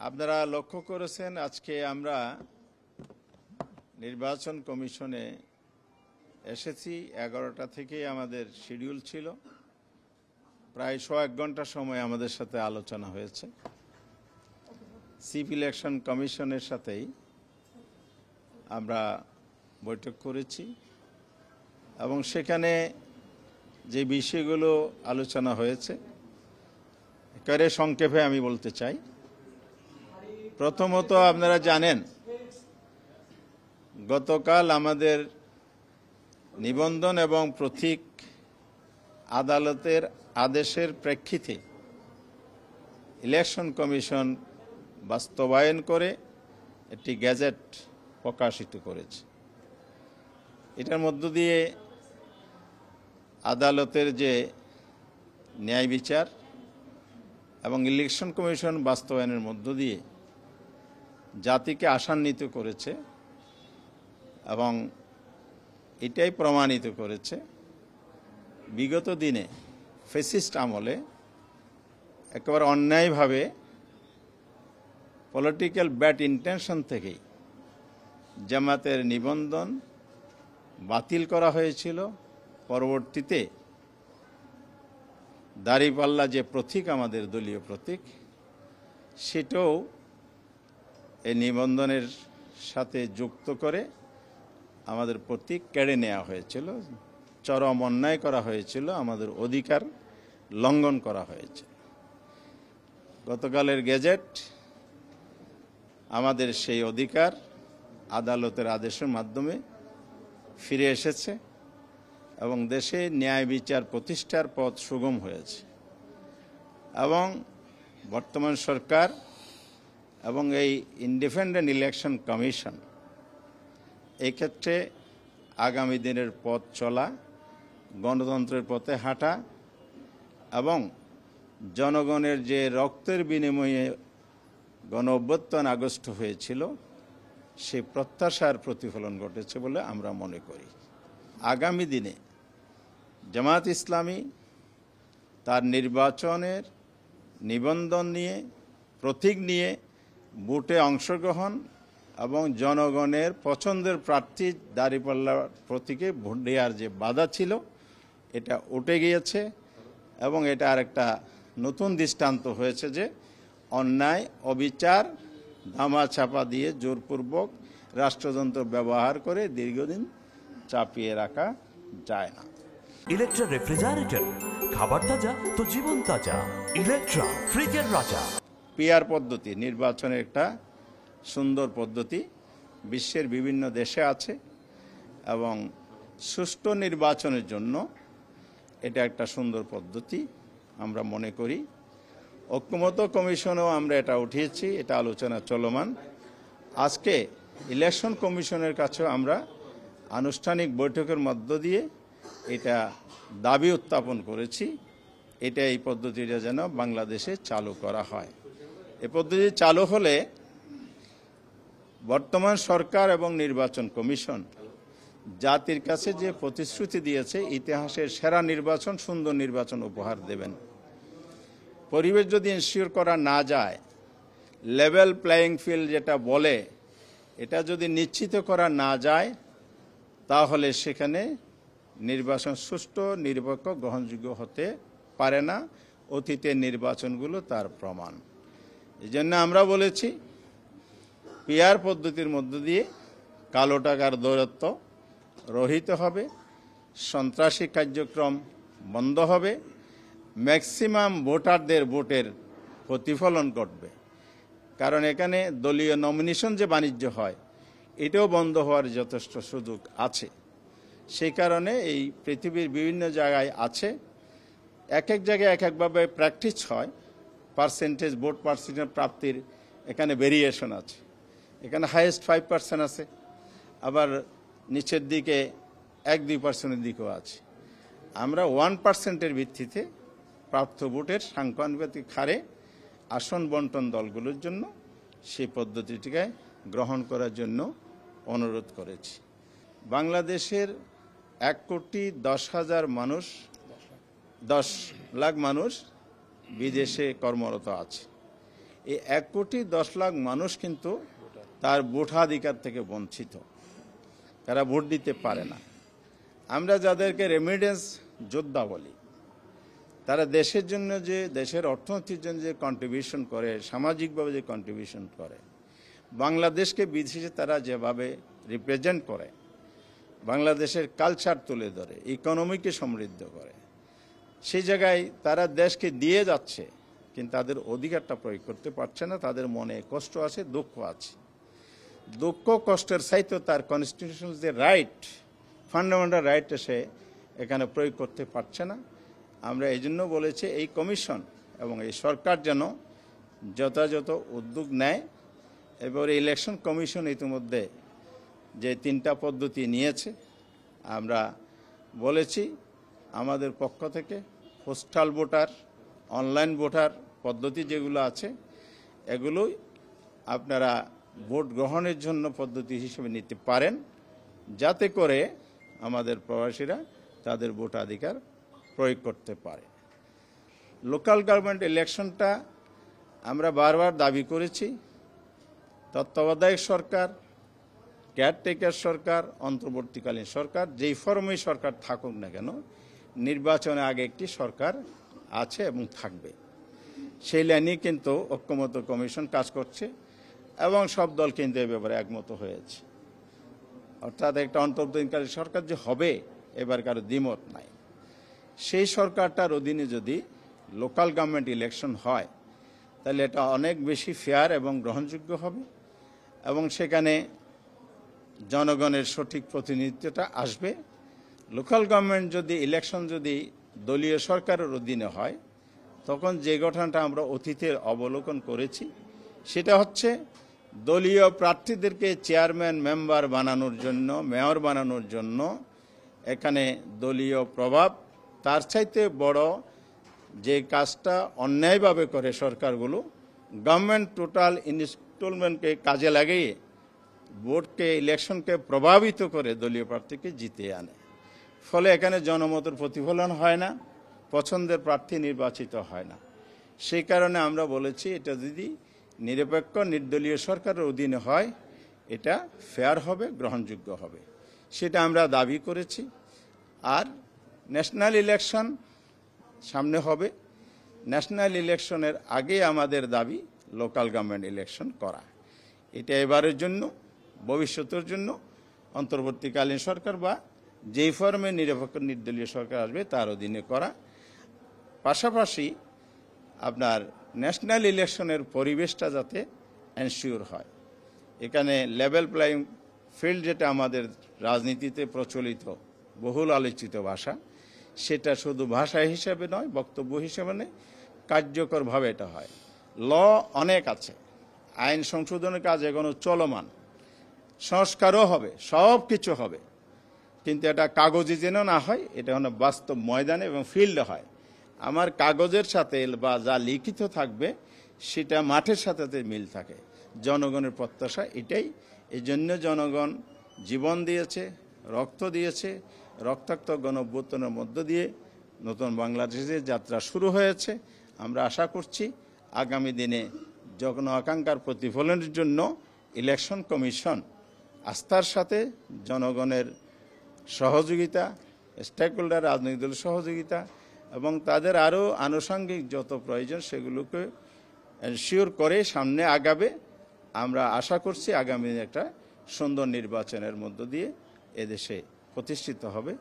আপনারা লক্ষ্য করেছেন আজকে আমরা নির্বাচন কমিশনে এসেছি 11টা থেকে আমাদের শিডিউল ছিল। প্রায় 1 ঘন্টা সময় আমাদের সাথে আলোচনা হয়েছে। চিফ ইলেকশন কমিশনের সাথেই আমরা বৈঠক করেছি এবং সেখানে যে বিষয়গুলো আলোচনা হয়েছে একেবারে সংক্ষেপে আমি বলতে চাই। প্রথমত আপনারা জানেন গতকাল আমাদের নিবন্ধন এবং প্রতীক আদালতের আদেশের প্রেক্ষিতে ইলেকশন কমিশন বাস্তবায়ন করে একটি গেজেট প্রকাশিত করেছে। এটার মধ্য দিয়ে আদালতের যে ন্যায় বিচার এবং ইলেকশন কমিশন বাস্তবায়নের মধ্য দিয়ে জাতিকে আশান্বিত করেছে এবং এটাই প্রমাণিত করেছে বিগত দিনে ফ্যাসিস্ট আমলে একেবারে অন্যায়ভাবে পলিটিক্যাল ব্যাড ইন্টেনশন থেকেই জামাতের নিবন্ধন বাতিল করা হয়েছিল। পরবর্তীতে দাঁড়িপাল্লা যে প্রতীক আমাদের দলীয় প্রতীক সেটাও এই নিবন্ধনের সাথে যুক্ত করে আমাদের প্রতীক কেড়ে নেওয়া হয়েছিল। চরম অন্যায় করা হয়েছিল, আমাদের অধিকার লঙ্ঘন করা হয়েছে। গতকালের গেজেট আমাদের সেই অধিকার আদালতের আদেশের মাধ্যমে ফিরে এসেছে এবং দেশে ন্যায় বিচার প্রতিষ্ঠার পথ সুগম হয়েছে এবং বর্তমান সরকার এবং এই ইন্ডিপেন্ডেন্ট ইলেকশন কমিশন এই ক্ষেত্রে আগামী দিনের পথ চলা, গণতন্ত্রের পথে হাঁটা এবং জনগণের যে রক্তের বিনিময়ে গণ অভ্যুত্থান আগস্ট হয়েছিল সেই প্রত্যাশার প্রতিফলন ঘটেছে বলে আমরা মনে করি। আগামী দিনে জামাত ইসলামী তার নির্বাচনের নিবন্ধন নিয়ে, প্রতীক নিয়ে ভোটে অংশগ্রহণ এবং জনগণের পছন্দের প্রার্থী দাঁড়িপাল্লা প্রতীকে ভোট দেওয়ার যে বাধা ছিল এটা উঠে গিয়েছে এবং এটা আরেকটা নতুন দৃষ্টান্ত হয়েছে যে অন্যায়, অবিচার, ধামাচাপা দিয়ে জোরপূর্বক রাষ্ট্রযন্ত্র ব্যবহার করে দীর্ঘদিন চাপিয়ে রাখা যায় না। ইলেকট্রা রেফ্রিজারেটর, খাবার তাজা তো জীবন তাজা। ইলেকট্রা, ফ্রিজের রাজা। পিআর পদ্ধতি নির্বাচনের একটা সুন্দর পদ্ধতি, বিশ্বের বিভিন্ন দেশে আছে এবং সুষ্ঠু নির্বাচনের জন্য এটা একটা সুন্দর পদ্ধতি আমরা মনে করি। ঐক্যমত্য কমিশনেও আমরা এটা উঠিয়েছি, এটা আলোচনা চলমান। আজকে ইলেকশন কমিশনের কাছেও আমরা আনুষ্ঠানিক বৈঠকের মধ্য দিয়ে এটা দাবি উত্থাপন করেছি, এটা এই পদ্ধতিটা যেন বাংলাদেশে চালু করা হয়। এই পদ্ধতি চালু হলে বর্তমান সরকার এবং নির্বাচন কমিশন জাতির কাছে যে প্রতিশ্রুতি দিয়েছে ইতিহাসের সেরা নির্বাচন, সুন্দর নির্বাচন উপহার দেবেন। পরিবেশ যদি ইনশিওর করা না যায়, লেভেল প্লেয়িং ফিল্ড যেটা বলে এটা যদি নিশ্চিত করা না যায় তাহলে সেখানে নির্বাচন সুষ্ঠু, নিরপেক্ষ, গ্রহণযোগ্য হতে পারে না। অতীতের নির্বাচনগুলো তার প্রমাণ। এই জন্য আমরা বলেছি পিআর পদ্ধতির মধ্য দিয়ে কালো টাকার দৌরাত্ম্য রহিত হবে, সন্ত্রাসী কার্যক্রম বন্ধ হবে, ম্যাক্সিমাম ভোটারদের ভোটের প্রতিফলন ঘটবে। কারণ এখানে দলীয় নমিনেশন যে বাণিজ্য হয় এটাও বন্ধ হওয়ার যথেষ্ট সুযোগ আছে। সেই কারণে এই পৃথিবীর বিভিন্ন জায়গায় আছে, এক এক জায়গায় এক একভাবে প্র্যাকটিস হয়। পার্সেন্টেজ, ভোট পার্সেন্টেজ প্রাপ্তির এখানে ভেরিয়েশন আছে। এখানে হাইয়েস্ট 5% আছে, আবার নিচের দিকে 1-2% দিকেও আছে। আমরা 1%-এর ভিত্তিতে প্রাপ্ত ভোটের সাংখ্যিক হারে আসন বন্টন দলগুলোর জন্য সেই পদ্ধতিটিকে গ্রহণ করার জন্য অনুরোধ করেছি। বাংলাদেশের 1,10,00,000 মানুষ, 10 লাখ মানুষ বিদেশে কর্মরত আছে। এই 1,10,00,000 মানুষ কিন্তু তার ভোটাধিকার থেকে বঞ্চিত, তারা ভোট দিতে পারে না। আমরা যাদেরকে রেমিডেন্স যোদ্ধা বলি, তারা দেশের জন্য যে দেশের অর্থনীতির জন্য যে কন্ট্রিবিউশন করে, সামাজিকভাবে যে কন্ট্রিবিউশন করে, বাংলাদেশকে বিদেশে তারা যেভাবে রিপ্রেজেন্ট করে, বাংলাদেশের কালচার তুলে ধরে, ইকোনমিকে সমৃদ্ধ করে, সেই জায়গায় তারা দেশকে দিয়ে যাচ্ছে, কিন্তু তাদের অধিকারটা প্রয়োগ করতে পারছে না। তাদের মনে কষ্ট আছে, দুঃখ আছে। দুঃখ কষ্টের সাথে তার কনস্টিটিউশনাল যে রাইট, ফান্ডামেন্টাল রাইট সে এখানে প্রয়োগ করতে পারছে না। আমরা এই জন্য বলেছি এই কমিশন এবং এই সরকার যেন যথাযথ উদ্যোগ নেয়। এবার ইলেকশন কমিশন ইতিমধ্যে যে 3টা পদ্ধতি নিয়েছে, আমরা বলেছি আমাদের পক্ষ থেকে পোস্টাল ভোটার, অনলাইন ভোটার পদ্ধতি যেগুলো আছে, এগুলোই আপনারা ভোট গ্রহণের জন্য পদ্ধতি হিসেবে নিতে পারেন, যাতে করে আমাদের প্রবাসীরা তাদের ভোটাধিকার প্রয়োগ করতে পারে। লোকাল গভর্নমেন্ট ইলেকশনটা আমরা বারবার দাবি করেছি, তত্ত্বাবধায়ক সরকার, কেয়ারটেকার সরকার, অন্তর্বর্তীকালীন সরকার, যেই ফর্মেই সরকার থাকুক না কেন, নির্বাচনের আগে একটি সরকার আছে এবং থাকবে। সেই লাইনে কিন্তু ঐক্যমত্য কমিশন কাজ করছে এবং সব দল কিন্তু এ ব্যাপারে একমত হয়েছে। অর্থাৎ একটা অন্তর্বর্তীকালীন সরকার যে হবে, এবার কারো দ্বিমত নাই। সেই সরকারটার অধীনে যদি লোকাল গভর্নমেন্ট ইলেকশন হয়, তাহলে এটা অনেক বেশি ফেয়ার এবং গ্রহণযোগ্য হবে এবং সেখানে জনগণের সঠিক প্রতিনিধিত্বটা আসবে। লোকাল গভর্নমেন্ট যদি ইলেকশন যদি দলীয় সরকারের অধীনে হয়, তখন যে ঘটনাটা আমরা অতীতে অবলোকন করেছি, সেটা হচ্ছে দলীয় প্রার্থীদেরকে চেয়ারম্যান মেম্বার বানানোর জন্য, মেয়র বানানোর জন্য এখানে দলীয় প্রভাব, তার চাইতে বড় যে কাজটা অন্যায়ভাবে করে সরকারগুলো, গভর্নমেন্ট টোটাল ইনস্টলমেন্টকে কাজে লাগিয়ে ভোটকে, ইলেকশনকে প্রভাবিত করে দলীয় প্রার্থীকে জিতিয়ে আনে। ফলে এখানে জনমতের প্রতিফলন হয় না, পছন্দের প্রার্থী নির্বাচিত হয় না। সেই কারণে আমরা বলেছি এটা যদি নিরপেক্ষ নির্দলীয় সরকারের অধীনে হয়, এটা ফেয়ার হবে, গ্রহণযোগ্য হবে, সেটা আমরা দাবি করেছি। আর ন্যাশনাল ইলেকশন সামনে হবে, ন্যাশনাল ইলেকশনের আগে আমাদের দাবি লোকাল গভর্নমেন্ট ইলেকশন করা। এটা এবারের জন্য, ভবিষ্যতের জন্য অন্তর্বর্তীকালীন সরকার বা যেই ফর্মে নিরপেক্ষ নির্দলীয় সরকার আসবে তার অধীনে করা। পাশাপাশি আপনার ন্যাশনাল ইলেকশনের পরিবেশটা যাতে এনশিওর হয়, এখানে লেভেল প্লেইং ফিল্ড যেটা আমাদের রাজনীতিতে প্রচলিত বহুল আলোচিত ভাষা, সেটা শুধু ভাষা হিসেবে নয়, বক্তব্য হিসেবে নয়, কার্যকরভাবে এটা হয়। ল অনেক আছে, আইন সংশোধনের কাজ এখনো চলমান, সংস্কারও হবে, সব কিছু হবে, কিন্তু এটা কাগজে যেন না হয়, এটা যেন বাস্তব ময়দানে এবং ফিল্ডে হয়। আমার কাগজের সাথে বা যা লিখিত থাকবে সেটা মাঠের সাথে মিল থাকে। জনগণের প্রত্যাশা এটাই। এই জন্য জনগণ জীবন দিয়েছে, রক্ত দিয়েছে। রক্তাক্ত গণঅভ্যুত্থানের মধ্য দিয়ে নতুন বাংলাদেশের যাত্রা শুরু হয়েছে। আমরা আশা করছি আগামী দিনে জন আকাঙ্ক্ষার প্রতিফলনের জন্য ইলেকশন কমিশন আস্থার সাথে জনগণের সহযোগিতা, স্টেক হোল্ডার, রাজনৈতিক দলের সহযোগিতা এবং তাদের আরও আনুষঙ্গিক যত প্রয়োজন সেগুলোকে এনশিওর করে সামনে আগাবে। আমরা আশা করছি আগামী একটা সুন্দর নির্বাচনের মধ্য দিয়ে এদেশে প্রতিষ্ঠিত হবে।